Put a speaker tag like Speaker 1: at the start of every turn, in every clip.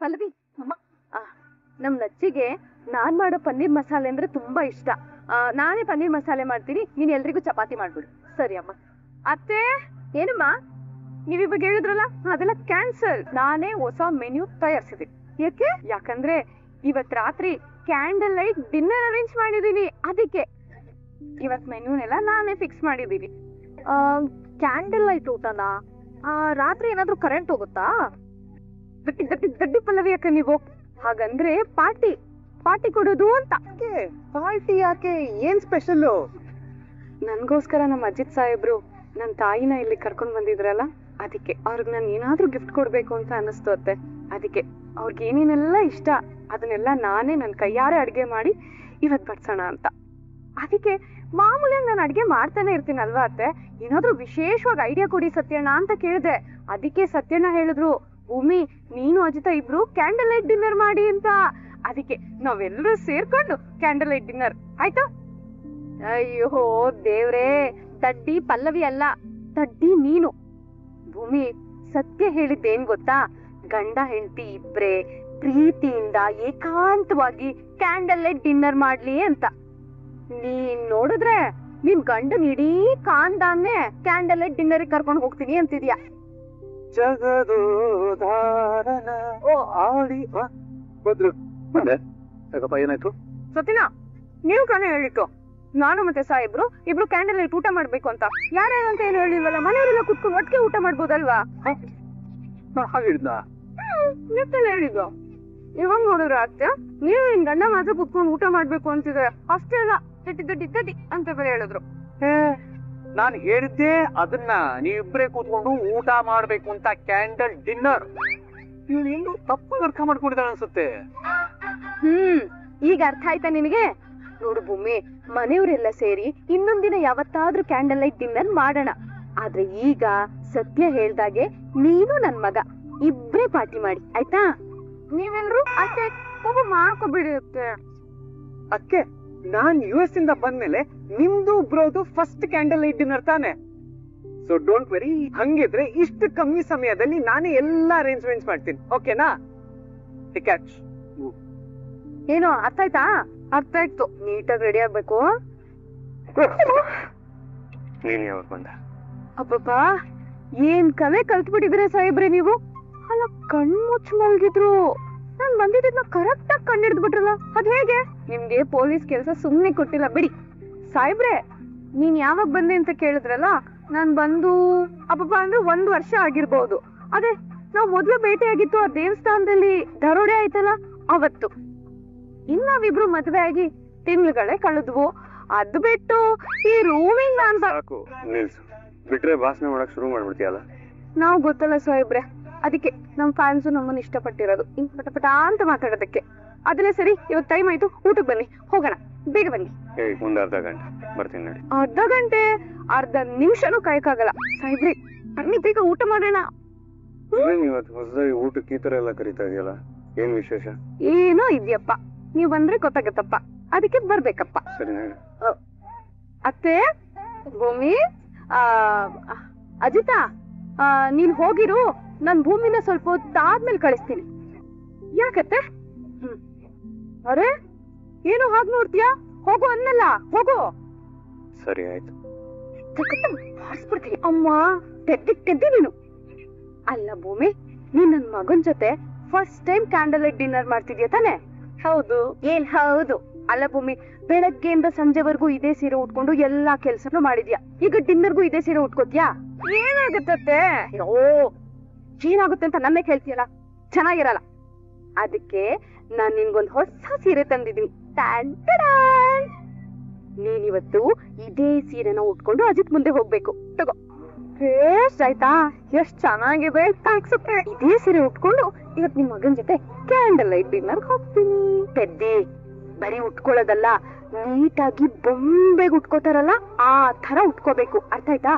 Speaker 1: ಪಲ್ಲವಿ ಅಮ್ಮ, ನಮ್ ನಚ್ಚಿಗೆ ನಾನ್ ಮಾಡೋ ಪನ್ನೀರ್ ಮಸಾಲೆ ಅಂದ್ರೆ ತುಂಬಾ ಇಷ್ಟ. ನಾನೇ ಪನ್ನೀರ್ ಮಸಾಲೆ ಮಾಡ್ತೀನಿ, ನೀನ್ ಎಲ್ರಿಗೂ ಚಪಾತಿ ಮಾಡ್ಬಿಡು. ಸರಿ ಅಮ್ಮ. ಅತ್ತೆ, ಏನಮ್ಮ ನೀವಿವಾಗ ಹೇಳಿದ್ರಲ್ಲ ಅದೆಲ್ಲ ಕ್ಯಾನ್ಸಲ್. ನಾನೇ ಹೊಸ ಮೆನ್ಯೂ ತಯಾರಿಸಿದೀನಿ. ಯಾಕೆ? ಯಾಕಂದ್ರೆ ಇವತ್ ರಾತ್ರಿ ಕ್ಯಾಂಡಲ್ ಲೈಟ್ ಡಿನ್ನರ್ ಅರೇಂಜ್ ಮಾಡಿದೀನಿ. ಅದಕ್ಕೆ ಇವತ್ ಮೆನ್ಯೂನೆಲ್ಲ ನಾನೇ ಫಿಕ್ಸ್ ಮಾಡಿದೀನಿ. ಕ್ಯಾಂಡಲ್ ಲೈಟ್ ಊಟನಾ? ರಾತ್ರಿ ಏನಾದ್ರೂ ಕರೆಂಟ್ ಹೋಗುತ್ತಾ? ಗಡ್ಡಿ ಪಲ್ಲವಿ ಯಾಕೆ ನೀವು? ಹಾಗಂದ್ರೆ ಪಾರ್ಟಿ ಪಾರ್ಟಿ ಕೊಡೋದು ಅಂತ.
Speaker 2: ಪಾರ್ಟಿ ಯಾಕೆ? ಏನ್ ಸ್ಪೆಷಲ್?
Speaker 1: ನನ್ಗೋಸ್ಕರ ನಮ್ಮ ಅಜಿತ್ ಸಾಹೇಬ್ರು ನನ್ ತಾಯಿನ ಇಲ್ಲಿ ಕರ್ಕೊಂಡ್ ಬಂದಿದ್ರಲ್ಲ, ಅದಕ್ಕೆ ಅವ್ರಿಗೆ ನಾನು ಏನಾದ್ರೂ ಗಿಫ್ಟ್ ಕೊಡ್ಬೇಕು ಅಂತ ಅನಿಸ್ತು ಅತ್ತೆ. ಅದಕ್ಕೆ ಅವ್ರಿಗೆ ಏನೇನೆಲ್ಲ ಇಷ್ಟ ಅದನ್ನೆಲ್ಲ ನಾನೇ ನನ್ ಕೈಯಾರೆ ಅಡ್ಗೆ ಮಾಡಿ ಇವತ್ ಬಡ್ಸೋಣ ಅಂತ. ಅದಕ್ಕೆ ಮಾಮೂಲಿಯಾಗಿ ನಾನು ಅಡ್ಗೆ ಮಾಡ್ತಾನೆ ಇರ್ತೀನಲ್ವಾ ಅತ್ತೆ, ಏನಾದ್ರೂ ವಿಶೇಷವಾಗಿ ಐಡಿಯಾ ಕೊಡಿ ಸತ್ಯಣ್ಣ ಅಂತ ಕೇಳಿದೆ. ಅದಕ್ಕೆ ಸತ್ಯಣ್ಣ ಹೇಳಿದ್ರು, ಭೂಮಿ ನೀನು ಅಜಿತ ಇಬ್ರು ಕ್ಯಾಂಡಲ್ ಲೈಟ್ ಡಿನ್ನರ್ ಮಾಡಿ ಅಂತ. ಅದಕ್ಕೆ ನಾವೆಲ್ಲರೂ ಸೇರ್ಕೊಂಡು ಕ್ಯಾಂಡಲ್ ಲೈಟ್ ಡಿನ್ನರ್ ಆಯ್ತಾ? ಅಯ್ಯೋ ದೇವ್ರೇ, ತಡ್ಡಿ ಪಲ್ಲವಿ ಅಲ್ಲ, ತಡ್ಡಿ ನೀನು. ಭೂಮಿ, ಸತ್ಯ ಹೇಳಿದ್ದೇನ್ ಗೊತ್ತಾ? ಗಂಡ ಹೆಂಡತಿ ಇಬ್ರೇ ಪ್ರೀತಿಯಿಂದ ಏಕಾಂತವಾಗಿ ಕ್ಯಾಂಡಲ್ ಲೈಟ್ ಡಿನ್ನರ್ ಮಾಡ್ಲಿ ಅಂತ. ನೀನ್ ನೋಡಿದ್ರೆ ನಿನ್ ಗಂಡನ್ ಇಡೀ ಕಾಂದಾನ್ನೇ ಕ್ಯಾಂಡಲ್ ಲೈಟ್ ಡಿನ್ನರ್ ಕರ್ಕೊಂಡು ಹೋಗ್ತೀನಿ ಅಂತಿದ್ಯಾ.
Speaker 2: ಜಗದೋಧಾರನ ಆಡಿ ಬಂದ್ರು. ಯಾಕಪ್ಪ, ಏನಾಯ್ತು?
Speaker 1: ಸತಿನಾ, ನೀವು ಕಣೆ ಹೇಳಿತ್ತು ನಾನು ಮತ್ತೆ ಸಾಹೇಬ್ರು ಇಬ್ರು ಕ್ಯಾಂಡಲ್ ಲೈಟ್ ಊಟ ಮಾಡ್ಬೇಕು ಅಂತ. ಯಾರ್ಯಾರು ಅಂತ ಏನು ಹೇಳಿಲ್ವಲ್ಲ, ಮನೆಯವರೆಲ್ಲ ಕುತ್ಕೊಂಡು ಒಟ್ಟಿಗೆ ಊಟ ಮಾಡ್ಬೋದಲ್ವಾ?
Speaker 2: ಹಾಗಿದ್ನ
Speaker 1: ಹೇಳಿದ್ದು. ಇವಾಗ ನೋಡಿದ್ರೆ ಅತ್ತೆ, ನೀವು ನಿನ್ ಗಂಡ ಮಾತ್ರ ಕುತ್ಕೊಂಡು ಊಟ ಮಾಡ್ಬೇಕು ಅಂತಿದ್ರೆ ಅಷ್ಟೇ ಅಲ್ಲ, ತಟ್ಟಿ ಅಂತ ಬೇರೆ ಹೇಳಿದ್ರು.
Speaker 2: ನಾನು ಹೇಳಿದ್ದೆ ಅದನ್ನ, ನೀವಿಬ್ರೇ ಕೂತ್ಕೊಂಡು ಊಟ ಮಾಡ್ಬೇಕು ಅಂತ. ಕ್ಯಾಂಡಲ್ ಡಿನ್ನರ್ ಇವ್ನು ಹೆಂಗು ತಪ್ಪು ಅರ್ಥ ಮಾಡ್ಕೊಂಡಿದ್ದಾಳೆ ಅನ್ಸುತ್ತೆ.
Speaker 1: ಈಗ ಅರ್ಥ ಆಯ್ತಾ ನಿನಗೆ? ನೋಡು ಭೂಮಿ, ಮನೆಯವರೆಲ್ಲ ಸೇರಿ ಇನ್ನೊಂದಿನ ಯಾವತ್ತಾದ್ರೂ ಕ್ಯಾಂಡಲ್ ಲೈಟ್ ಡಿನ್ನರ್ ಮಾಡೋಣ. ಆದ್ರೆ ಈಗ ಸತ್ಯ ಹೇಳ್ದಾಗೆ ನೀನು ನನ್ ಮಗ ಇಬ್ರೇ ಪಾರ್ಟಿ ಮಾಡಿ ಆಯ್ತಾ? ನೀವೆಲ್ರು ಅತ್ತೆ ಪಾಪ ಮಾಡ್ಕೊಬಿಡಿ ಅತ್ತೆ.
Speaker 2: ಅಕ್ಕೆ, ನಾನ್ US ಇಂದ ಬಂದ್ಮೇಲೆ ನಿಮ್ದು ಬ್ರೋದು ಫಸ್ಟ್ ಕ್ಯಾಂಡಲ್ ಲೈಟ್ ಡಿನ್ನರ್ ತಾನೆ. So don't very. ಹಂಗಿದ್ರೆ ಇಷ್ಟು ಕಮ್ಮಿ ಸಮಯದಲ್ಲಿ ನಾನೇ ಎಲ್ಲಾ ಅರೇಂಜ್ಮೆಂಟ್ಸ್ ಮಾಡ್ತೀನಿ, ಓಕೆನಾ? ಕ್ಯಾಚ್.
Speaker 1: ಏನೋ ಅರ್ಥ ಆಯ್ತಾ? ಅರ್ಥ ಆಯ್ತು. ನೀಟಾಗಿ ರೆಡಿ ಆಗ್ಬೇಕು.
Speaker 2: ನೀನ್ ಯಾವಾಗ ಬಂದ?
Speaker 1: ಅಬ್ಬಬ್ಬ, ಏನ್ ಕಲೆ ಕಲ್ತ್ಬಿಟ್ಟಿದ್ರೆ ಸಾಹೇಬ್ರೆ ನೀವು. ಅಲ್ಲ, ಕಣ್ಮುಚ್ಚ ಮಲ್ಗಿದ್ರು, ನಾನ್ ಬಂದಿದ್ದನ್ನ ಕರೆಕ್ಟ್ ಆಗಿ ಕಂಡಿಡ್ದು ಬಿಟ್ರಲ್ಲ, ಅದ್ ಹೇಗೆ? ನಿಮ್ಗೆ ಪೊಲೀಸ್ ಕೆಲಸ ಸುಮ್ನೆ ಕೊಟ್ಟಿಲ್ಲ ಬಿಡಿ. ಸಾಹೇಬ್ರೆ, ನೀನ್ ಯಾವಾಗ ಬಂದೆ ಅಂತ ಕೇಳಿದ್ರಲ್ಲ, ನಾನ್ ಬಂದು ಅಬ್ಬಬ್ಬ ಅಂದ್ರೆ 1 ವರ್ಷ ಆಗಿರ್ಬಹುದು. ಅದೇ ನಾವ್ ಮೊದ್ಲು ಭೇಟಿಯಾಗಿತ್ತು ಆ ದೇವಸ್ಥಾನದಲ್ಲಿ ದರೋಡೆ ಆಯ್ತಲ್ಲ ಅವತ್ತು. ನಾವಿಬ್ರು ಮದ್ವೆ ಆಗಿ ತಿಂಗ್ಳುಗಳೇ ಕಳೆದ್ವು. ಅದ್ ಬಿಟ್ಟು ಈ ರೂಮಿಂಗ್ ಅಂತ
Speaker 2: ಬಿಟ್ರೆ ಭಾಷಣ ಮಾಡಕ್ ಶುರು ಮಾಡ್ಬಿಡ್ತೀಯಲ್ಲ.
Speaker 1: ನಾವ್ ಗೊತ್ತಲ್ಲ ಸಾಹೇಬ್ರೆ, ಅದಕ್ಕೆ ನಮ್ ಫ್ಯಾನ್ಸು ನಮ್ಮನ್ನ ಇಷ್ಟಪಟ್ಟಿರೋದು ಹಿಂಗ್ ಪಟ ಅಂತ ಮಾತಾಡೋದಕ್ಕೆ. ಅದ್ರೇ ಸರಿ, ಇವತ್ತು ಟೈಮ್ ಆಯ್ತು, ಊಟಕ್ಕೆ ಬನ್ನಿ, ಹೋಗೋಣ, ಬೇಗ ಬನ್ನಿ.
Speaker 2: ಮುಂದೆ ಅರ್ಧ ಗಂಟೆ ಬರ್ತೀನಿ ನೋಡಿ.
Speaker 1: ಅರ್ಧ ಗಂಟೆ? ಅರ್ಧ ನಿಮಿಷನೂ ಕಾಯಕ್ಕಾಗಲ್ಲ ಸಾಹೇಬ್ರೆ, ಬನ್ನಿ ಬೇಗ ಊಟ ಮಾಡೋಣ.
Speaker 2: ಇವತ್ತು ಹೊಸದಾಗಿ ಊಟಕ್ಕೆ ಈ ತರ ಎಲ್ಲ ಕರೀತಾ ಇದೆಯಲ್ಲ, ಏನ್ ವಿಶೇಷ?
Speaker 1: ಏನೋ ಇದ್ಯಪ್ಪ, ನೀವ್ ಬಂದ್ರೆ ಗೊತ್ತಾಗತ್ತಪ್ಪ, ಅದಕ್ಕೆ ಬರ್ಬೇಕಪ್ಪ.
Speaker 2: ಸರಿ.
Speaker 1: ಅತ್ತೆ, ಭೂಮಿ, ಅಜಿತ, ನೀನ್ ಹೋಗಿರು, ನನ್ ಭೂಮಿನ ಸ್ವಲ್ಪ ಹೊತ್ತಾದ್ಮೇಲೆ ಕಳಿಸ್ತೀನಿ. ಯಾಕತ್ತೆ? ಅರೆ, ಏನು ಹಾಗೆ ನೋಡ್ತೀಯಾ? ಹೋಗು ಅನ್ನಲ್ಲ, ಹೋಗು.
Speaker 2: ಸರಿ ಆಯ್ತು.
Speaker 1: ಹಾರಿಸ್ಬಿಡ್ತೀನಿ. ಅಮ್ಮ, ತೆದ್ದಿ ನೀನು. ಅಲ್ಲ ಭೂಮಿ, ನೀನ್ ನನ್ ಮಗನ್ ಜೊತೆ first time candle light dinner ಮಾಡ್ತಿದ್ಯಾ ತಾನೆ? ಹೌದು. ಏನ್ ಹೌದು? ಅಲ್ಲ ಭೂಮಿ, ಬೆಳಗ್ಗೆಯಿಂದ ಸಂಜೆವರೆಗೂ ಇದೇ ಸೀರೆ ಉಟ್ಕೊಂಡು ಎಲ್ಲಾ ಕೆಲ್ಸನೂ ಮಾಡಿದ್ಯಾ, ಈಗ ಡಿನ್ನರ್ಗೂ ಇದೇ ಸೀರೆ ಉಟ್ಕೋತ್ಯಾ? ಏನಾಗುತ್ತತ್ತೆ? ಏನಾಗುತ್ತೆ ಅಂತ ನನ್ನೇ ಕೇಳ್ತೀಯಲ್ಲ, ಚೆನ್ನಾಗಿರಲ್ಲ. ಅದಕ್ಕೆ ನಾನ್ ನಿನ್ಗೊಂದ್ ಹೊಸ ಸೀರೆ ತಂದಿದೀನಿ. ನೀನಿವತ್ತು ಇದೇ ಸೀರೆನ ಉಟ್ಕೊಂಡು ಅಜಿತ್ ಮುಂದೆ ಹೋಗ್ಬೇಕು. ತಗೋ, ಎಷ್ಟ್ ಆಯ್ತಾ? ಎಷ್ಟ್ ಚೆನ್ನಾಗಿದೆ ಕಾಣಿಸುತ್ತೆ. ಇದೇ ಸೀರೆ ಉಟ್ಕೊಂಡು ಇವತ್ ನಿಮ್ ಮಗನ್ ಜೊತೆ ಕ್ಯಾಂಡಲ್ ಲೈಟ್ ಡಿನ್ನರ್ ಹೋಗ್ತೀನಿ. ಪೆದ್ದಿ, ಬರೀ ಉಟ್ಕೊಳ್ಳೋದಲ್ಲ, ನೀಟಾಗಿ ಬೊಂಬೆಗೆ ಉಟ್ಕೋತಾರಲ್ಲ ಆ ತರ ಉಟ್ಕೋಬೇಕು, ಅರ್ಥ ಆಯ್ತಾ?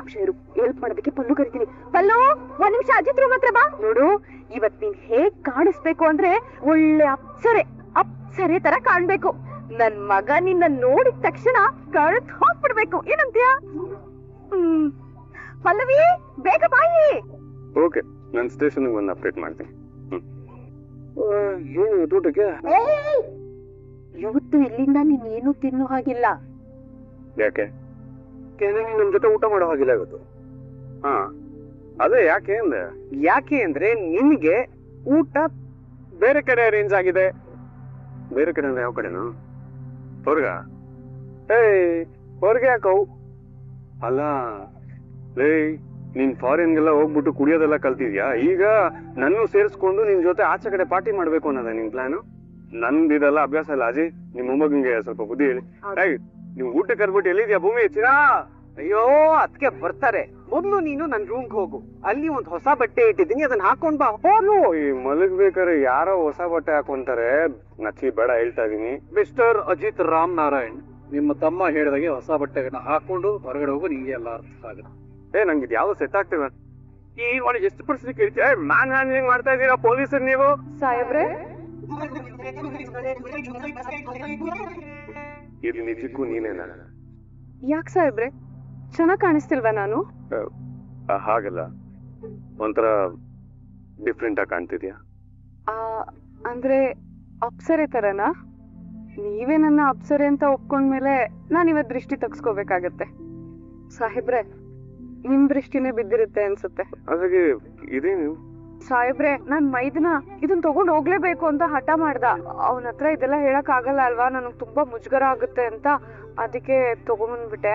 Speaker 1: ಹೆಲ್ಪ್ ಮಾಡೋದಕ್ಕೆ ಪಲ್ಲು ಕರಿತೀನಿ. ಪಲ್ಲು, 1 ನಿಮಿಷ ಅಜಿತ್ ರೂಮ್ ಹತ್ರ ಬಾ. ನೋಡು, ಇವತ್ ನೀನ್ ಹೇಗ್ ಕಾಣಿಸ್ಬೇಕು ಅಂದ್ರೆ ಒಳ್ಳೆ ಅಪ್ಸರೆ ತರ ಕಾಣ್ಬೇಕು. ನನ್ ಮಗ ನಿನ್ನ ನೋಡಿದ ತಕ್ಷಣ ಕರೆಕ್ಟ್ ಹೋಗ್ಬಿಡ್ಬೇಕು. ಏನಂತೀಯ? ಪಲ್ಲವಿ, ಬೇಗ ಬಾಯಿ.
Speaker 2: ಓಕೆ, ನಾನು ಸ್ಟೇಷನ್ಗೆ ಬಂದು ಅಪ್ಡೇಟ್ ಮಾಡ್ತೀನಿ.
Speaker 3: ಇವತ್ತು ಊಟಕ್ಕೆ?
Speaker 4: ಇವತ್ತು ಇಲ್ಲಿಂದ ನೀನೇನು ತಿನ್ನೋ ಹಾಗಿಲ್ಲ.
Speaker 3: ಯಾಕೆ? ನಮ್ ಜೊತೆ ಊಟ ಮಾಡೋ ಹಾಗಿಲ್ಲ ಇವತ್ತು. ಹಾ ಅದೇ ಯಾಕೆ ಅಂದೆ.
Speaker 2: ಯಾಕೆ ಅಂದ್ರೆ ನಿನ್ಗೆ ಊಟ ಬೇರೆ ಕಡೆ ಅರೇಂಜ್ ಆಗಿದೆ.
Speaker 3: ಬೇರೆ ಕಡೆ ಅಂದ್ರೆ ಯಾವ ಕಡೆನಾ? ಹೊರ್ಗ? ಹೊರ್ಗೆ ಯಾಕವು? ಅಲ್ಲ ಲೇ, ನೀನ್ ಫಾರಿನ್ಗೆಲ್ಲ ಹೋಗ್ಬಿಟ್ಟು ಕುಡಿಯೋದೆಲ್ಲ ಕಲ್ತಿದ್ಯಾ? ಈಗ ನನ್ನೂ ಸೇರಿಸ್ಕೊಂಡು ನಿನ್ ಜೊತೆ ಆಚೆ ಕಡೆ ಪಾರ್ಟಿ ಮಾಡ್ಬೇಕು ಅನ್ನೋದ ನಿನ್ ಪ್ಲಾನು? ನಂದಿದೆಲ್ಲ ಅಭ್ಯಾಸ ಇಲ್ಲ ಅಜಿ. ನಿಮ್ ಮೊಮ್ಮಗಂಗೆ ಸ್ವಲ್ಪ ಬುದ್ಧಿ ಹೇಳಿ. ನೀವು ಊಟ ಕರ್ಬಿಟ್ಟು ಎಲ್ಲಿದ್ಯಾ ಭೂಮಿ? ಚಿರಾ
Speaker 2: ಅಯ್ಯೋ ಅದಕ್ಕೆ ಬರ್ತಾರೆ. ಮೊದ್ಲು ನೀನು ನನ್ ರೂಮ್ಗೆ ಹೋಗು, ಅಲ್ಲಿ ಒಂದ್ ಹೊಸ ಬಟ್ಟೆ ಇಟ್ಟಿದ್ದೀನಿ, ಅದನ್ನ ಹಾಕೊಂಡ್ ಬಾ.
Speaker 3: ಹೋಗು. ಈ ಮಲಗ್ಬೇಕಾದ್ರೆ ಯಾರೋ ಹೊಸ ಬಟ್ಟೆ ಹಾಕೊಂತಾರೆ. ನಚ್ಚಿ ಬೇಡ ಹೇಳ್ತಾ ಇದೀನಿ.
Speaker 5: ಮಿಸ್ಟರ್ ಅಜಿತ್ ರಾಮ್ ನಾರಾಯಣ್, ನಿಮ್ಮ ತಮ್ಮ ಹೇಳಿದಾಗೆ ಹೊಸ ಬಟ್ಟೆಗಳನ್ನ ಹಾಕೊಂಡು ಹೊರಗಡೆ ಹೋಗು, ನಿಂಗೆ ಎಲ್ಲ ಅರ್ಥ ಆಗುತ್ತೆ.
Speaker 3: ನಂಗೆ ಇದು ಯಾವ್ದು ಸೆಟ್ ಆಗ್ತೇವೆ. ಈ ಒಳಗೆ ಎಷ್ಟು ಪರ್ಸೆಂಟ್ ಕೇಳ್ತೀಯ? ಮ್ಯಾನ್ ಹ್ಯಾಂಡ್ಲಿಂಗ್ ಮಾಡ್ತಾ ಇದ್ದೀರಾ ಪೊಲೀಸರು ನೀವು?
Speaker 1: ಸಾಹೇಬ್ರೆ,
Speaker 3: ಇದು ನಿಜಕ್ಕೂ ನೀನೇನ?
Speaker 1: ಯಾಕೆ ಸಾಹೇಬ್ರೆ, ಚೆನ್ನಾಗ್ ಕಾಣಿಸ್ತಿಲ್ವಾ ನಾನು?
Speaker 3: ಹಾಗಲ್ಲ, ಒಂಥರ ಡಿಫ್ರೆಂಟ್ ಆಗಿ ಕಾಣ್ತಿದ್ಯಾ.
Speaker 1: ಅಂದ್ರೆ ಅಪ್ಸರೆ ತರನಾ? ನೀವೇ ನನ್ನ ಅಪ್ಸರೆ ಅಂತ ಒಪ್ಕೊಂಡ್ಮೇಲೆ ನಾನು ಇವತ್ ದೃಷ್ಟಿ ತಗ್ಸ್ಕೋಬೇಕಾಗತ್ತೆ. ಸಾಹೇಬ್ರೆ, ನಿಮ್ ದೃಷ್ಟಿನೇ ಬಿದ್ದಿರುತ್ತೆ ಅನ್ಸುತ್ತೆ.
Speaker 3: ಹಾಗಾಗಿ ಇದೇ ನೀವು
Speaker 1: ಸಾಹೇಬ್ರೆ, ನಾನ್ ಮೈದನ ಇದನ್ ತಗೊಂಡ್ ಹೋಗ್ಲೇಬೇಕು ಅಂತ ಹಠ ಮಾಡ್ದ. ಅವನ ಹತ್ರ ಇದೆಲ್ಲ ಹೇಳಕ್ ಆಗಲ್ಲ ಅಲ್ವಾ, ನನಗ್ ತುಂಬಾ ಮುಜುಗರ ಆಗುತ್ತೆ ಅಂತ. ಅದಕ್ಕೆ ತಗೊಂಡ್ಬಂದ್ಬಿಟ್ಟೆ.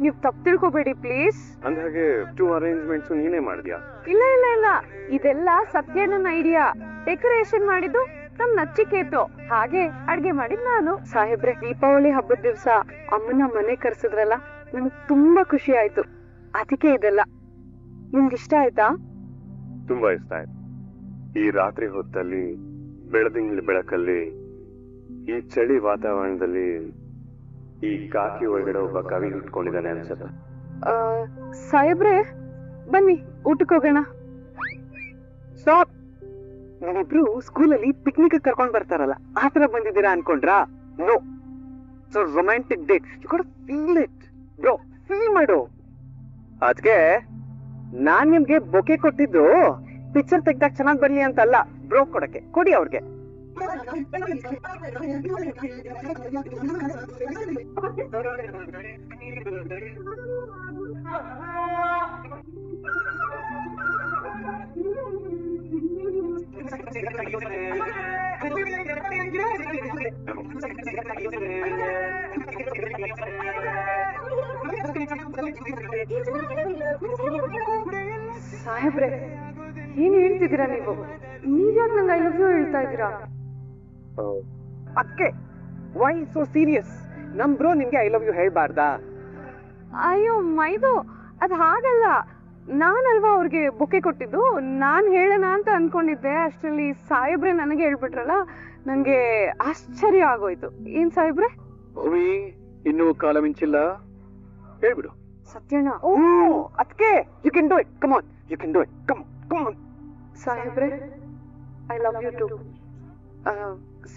Speaker 1: ನೀವ್ ತಪ್ಪು ತಿಳ್ಕೊಬೇಡಿ ಪ್ಲೀಸ್.
Speaker 3: ಅಂದಾಗೆ ಟೂ ಅರೇಂಜ್ಮೆಂಟ್ಸ್ ನೀನೇ ಮಾಡಿದ್ಯಾ?
Speaker 1: ಇಲ್ಲ ಇಲ್ಲ ಇಲ್ಲ, ಇದೆಲ್ಲ ಸತ್ಯನ ಐಡಿಯಾ. ಡೆಕೋರೇಷನ್ ಮಾಡಿದ್ದು ನಮ್ ನಚ್ಚಿಕೇತು, ಹಾಗೆ ಅಡ್ಗೆ ಮಾಡಿದ್ ನಾನು. ಸಾಹೇಬ್ರೆ, ದೀಪಾವಳಿ ಹಬ್ಬದ ದಿವ್ಸ ಅಮ್ಮನ ಮನೆ ಕರ್ಸಿದ್ರಲ್ಲ, ನನ್ಗ್ ತುಂಬಾ ಖುಷಿ ಆಯ್ತು. ಅದಕ್ಕೆ ಇದೆಲ್ಲ. ನಿಮ್ಗೆ ಇಷ್ಟ ಆಯ್ತಾ?
Speaker 3: ತುಂಬಾ ಇಷ್ಟ ಆಯ್ತು. ಈ ರಾತ್ರಿ ಹೊತ್ತಲ್ಲಿ ಬೆಳದಿಂಗಳ ಬೆಳಕಲ್ಲಿ ಈ ಚಳಿ ವಾತಾವರಣದಲ್ಲಿ ಈ ಕಾಕಿ ಒಳಗಡೆ ಒಬ್ಬ ಕವಿ ಇಟ್ಕೊಂಡಿದ್ದಾನೆ ಅನ್ಸುತ್ತೆ.
Speaker 1: ಸಾಹೇಬ್ರೆ, ಬನ್ನಿ ಊಟಕ್ಕೆ ಹೋಗೋಣ.
Speaker 2: ಸ್ಟಾಪ್. ನೀವಿಬ್ರು ಸ್ಕೂಲಲ್ಲಿ ಪಿಕ್ನಿಕ್ ಕರ್ಕೊಂಡ್ ಬರ್ತಾರಲ್ಲ, ಆತರ ಬಂದಿದ್ದೀರಾ ಅನ್ಕೊಂಡ್ರಾ? No, so romantic date. You got feel it bro, feel ಮಾಡು. ಅದಕ್ಕೆ ನಾನ್ ನಿಮ್ಗೆ ಬೊಕೆ ಕೊಟ್ಟಿದ್ದು ಪಿಕ್ಚರ್ ತೆಗ್ದಾಗ ಚೆನ್ನಾಗ್ ಬರ್ಲಿ ಅಂತಲ್ಲ, ಬ್ರೋ ಕೊಡಕ್ಕೆ. ಕೊಡಿ ಅವ್ರಿಗೆ.
Speaker 1: ಸಾಹೇಬ್ರೆ, ಏನ್ ಹೇಳ್ತಿದ್ದೀರಾ ನೀವು? ನೀವ್ಯಾಕೆ ನಂಗೆ ಐ ಲವ್ ಯು ಹೇಳ್ತಾ ಇದ್ದೀರಾ?
Speaker 2: ಅದಕ್ಕೆ ವೈ ಸೋ ಸೀರಿಯಸ್? ನಮ್ ಬ್ರೋ ನಿಮ್ಗೆ ಐ ಲವ್ ಯು ಹೇಳ್ಬಾರ್ದಾ?
Speaker 1: ಅಯ್ಯೋ ಮೈದು, ಅದ್ ಹಾಗಲ್ಲ. ನಾನಲ್ವಾ ಅವ್ರಿಗೆ ಬೊಕ್ಕೆ ಕೊಟ್ಟಿದ್ದು, ನಾನ್ ಹೇಳೋಣ ಅಂತ ಅನ್ಕೊಂಡಿದ್ದೆ. ಅಷ್ಟರಲ್ಲಿ ಸಾಹೇಬ್ರೆ ನನಗೆ ಹೇಳ್ಬಿಟ್ರಲ್ಲ, ನಂಗೆ ಆಶ್ಚರ್ಯ ಆಗೋಯ್ತು. ಏನ್ ಸಾಹೇಬ್ರೆ?
Speaker 5: ಭೂಮಿ, ಇನ್ನೂ ಕಾಲ ಮಿಂಚಿಲ್ಲ, ಹೇಳ್ಬಿಡು.
Speaker 1: ಸತ್ಯಣ್ಣ.
Speaker 2: ಓ ಅದಕ್ಕೆ you can do it. Come on, you can do it. Come come on.
Speaker 1: ಸಾಹೇಬ್ರೆ, ಐ ಲವ್ ಯು ಟು.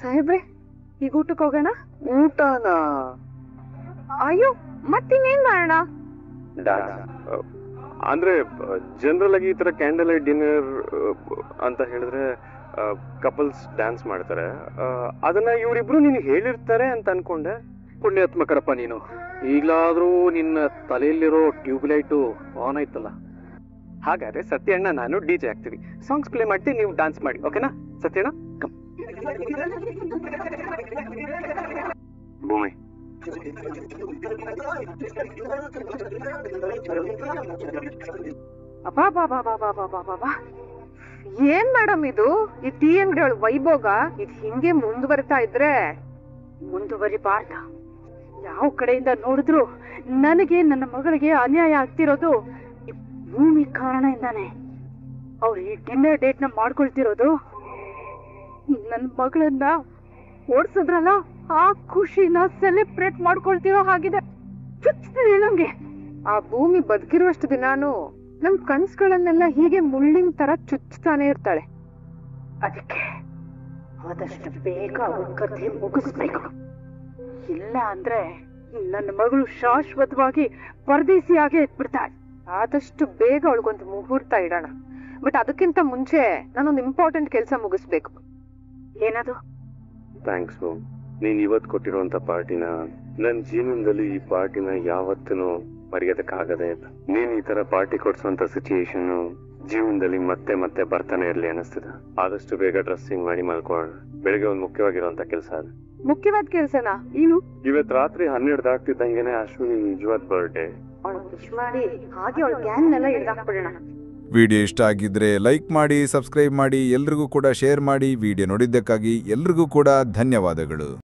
Speaker 1: ಸಾಹೇಬ್ರೆ, ಈಗ ಊಟಕ್ಕೆ ಹೋಗೋಣ.
Speaker 2: ಊಟನಾ?
Speaker 1: ಅಯ್ಯೋ, ಮತ್ತಿನ್ನೇನ್ ಮಾಡೋಣ?
Speaker 3: ಅಂದ್ರೆ ಜನರಲ್ ಆಗಿ ಈ ತರ ಕ್ಯಾಂಡಲ್ ಲೈಟ್ ಡಿನ್ನರ್ ಅಂತ ಹೇಳಿದ್ರೆ ಕಪಲ್ಸ್ ಡ್ಯಾನ್ಸ್ ಮಾಡ್ತಾರೆ. ಅದನ್ನ ಇವರಿಬ್ರು ನಿನಗೆ ಹೇಳಿರ್ತಾರೆ ಅಂತ ಅನ್ಕೊಂಡೆ.
Speaker 5: ಪುಣ್ಯಾತ್ಮಕರಪ್ಪ ನೀನು. ಈಗ್ಲಾದ್ರೂ ನಿನ್ನ ತಲೆಯಲ್ಲಿರೋ ಟ್ಯೂಬ್ ಲೈಟು ಆನ್ ಆಯ್ತಲ್ಲ.
Speaker 2: ಹಾಗಾದ್ರೆ ಸತ್ಯಣ್ಣ ನಾನು ಡಿಜೆ ಆಗ್ತೀವಿ, ಸಾಂಗ್ಸ್ ಪ್ಲೇ ಮಾಡ್ತೀವಿ, ನೀವು ಡಾನ್ಸ್ ಮಾಡಿ. ಓಕೆನಾ ಸತ್ಯಣ್ಣ? ಕಮ್.
Speaker 3: ಭೂಮಿ,
Speaker 1: ಏನ್ ಮೇಡಮ್ ಇದು? ಈ ಟೀ ಅಂಗಡಿ ವೈಭೋಗ ಇದು ಹಿಂಗೆ ಮುಂದುವರಿತಾ ಇದ್ರೆ ಮುಂದುವರಿಬಾರ್ದ. ಯಾವ ಕಡೆಯಿಂದ ನೋಡಿದ್ರು ನನಗೆ ನನ್ನ ಮಗಳಿಗೆ ಅನ್ಯಾಯ ಆಗ್ತಿರೋದು ಈ ಭೂಮಿ ಕಾರಣದಿಂದಾನೆ. ಅವ್ರು ಈ ಡಿನ್ನರ್ ಡೇಟ್ ನ ಮಾಡ್ಕೊಳ್ತಿರೋದು ನನ್ನ ಮಗಳನ್ನ ಓಡ್ಸದ್ರಲ್ಲ, ಆ ಖುಷಿನ ಸೆಲೆಬ್ರೇಟ್ ಮಾಡ್ಕೊಳ್ತಿರೋ ಹಾಗಿದೆ. ಚುಚ್ತಿದೆ ನಂಗೆ. ಆ ಭೂಮಿ ಬದುಕಿರುವಷ್ಟು ದಿನಾನು ನಮ್ ಕನ್ಸುಗಳನ್ನೆಲ್ಲ ಹೀಗೆ ಮುಳ್ಳಿನ ತರ ಚುಚ್ತಾನೆ ಇರ್ತಾಳೆ. ಅದಕ್ಕೆ ಆದಷ್ಟು ಬೇಗ ಅವ್ರ ಕಥೆ ಮುಗಿಸ್ಬೇಕು. ಇಲ್ಲ ಅಂದ್ರೆ ನನ್ನ ಮಗಳು ಶಾಶ್ವತವಾಗಿ ಪರದೇಸಿಯಾಗಿ ಇಟ್ಬಿಡ್ತಾಳೆ. ಆದಷ್ಟು ಬೇಗ ಅವಳಿಗೊಂದು ಮುಹೂರ್ತ ಇಡೋಣ. ಬಟ್ ಅದಕ್ಕಿಂತ ಮುಂಚೆ ನಾನೊಂದು ಇಂಪಾರ್ಟೆಂಟ್ ಕೆಲಸ ಮುಗಿಸ್ಬೇಕು. ಏನದು?
Speaker 3: ಥ್ಯಾಂಕ್ಸ್ ಬೋ. ನೀನ್ ಇವತ್ತು ಕೊಟ್ಟಿರುವಂತ ಪಾರ್ಟಿನ ನನ್ನ ಜೀವನದಲ್ಲಿ ಈ ಪಾರ್ಟಿನ ಯಾವತ್ತೂ ಮರೆಯೋದಕ್ಕಾಗದೇ ಇಲ್ಲ. ನೀನ್ ಈ ತರ ಪಾರ್ಟಿ ಕೊಡ್ಸುವಂತ ಸಿಚುಯೇಷನ್ ಜೀವನದಲ್ಲಿ ಮತ್ತೆ ಮತ್ತೆ ಬರ್ತಾನೆ ಇರ್ಲಿ ಅನಿಸ್ತದ. ಆದಷ್ಟು ಬೇಗ ಡ್ರೆಸ್ಸಿಂಗ್ ಮಾಡಿ ಮಲ್ಕೊಳ್ಳೋಣ. ಬೆಳಿಗ್ಗೆ ಒಂದು ಮುಖ್ಯವಾಗಿರುವಂತ ಕೆಲಸ ಅದು.
Speaker 1: ಮುಖ್ಯವಾದ ಕೆಲ್ಸನಾ? ಏನು?
Speaker 3: ಇವತ್ ರಾತ್ರಿ 12 ಆಗ್ತಿದ್ದಂಗೆನೆ ಅಶ್ವಿನಿ ನಿಜವಾದ ಬರ್ಡೇ.
Speaker 1: ಅವಳು ವಿಶ್ ಮಾಡಿ ಹಾಗೆ ಅವಳ ಗ್ಯಾಂಗ್ನೆಲ್ಲ ಹಿಡ್ದಾಕ್ಬಿಡೋಣ.
Speaker 6: ವಿಡಿಯೋ ಇಷ್ಟ ಆಗಿದ್ರೆ ಲೈಕ್ ಮಾಡಿ, ಸಬ್ಸ್ಕ್ರೈಬ್ ಮಾಡಿ, ಎಲ್ರಿಗೂ ಕೂಡ ಶೇರ್ ಮಾಡಿ. ವಿಡಿಯೋ ನೋಡಿದ್ದಕ್ಕಾಗಿ ಎಲ್ರಿಗೂ ಕೂಡ ಧನ್ಯವಾದಗಳು.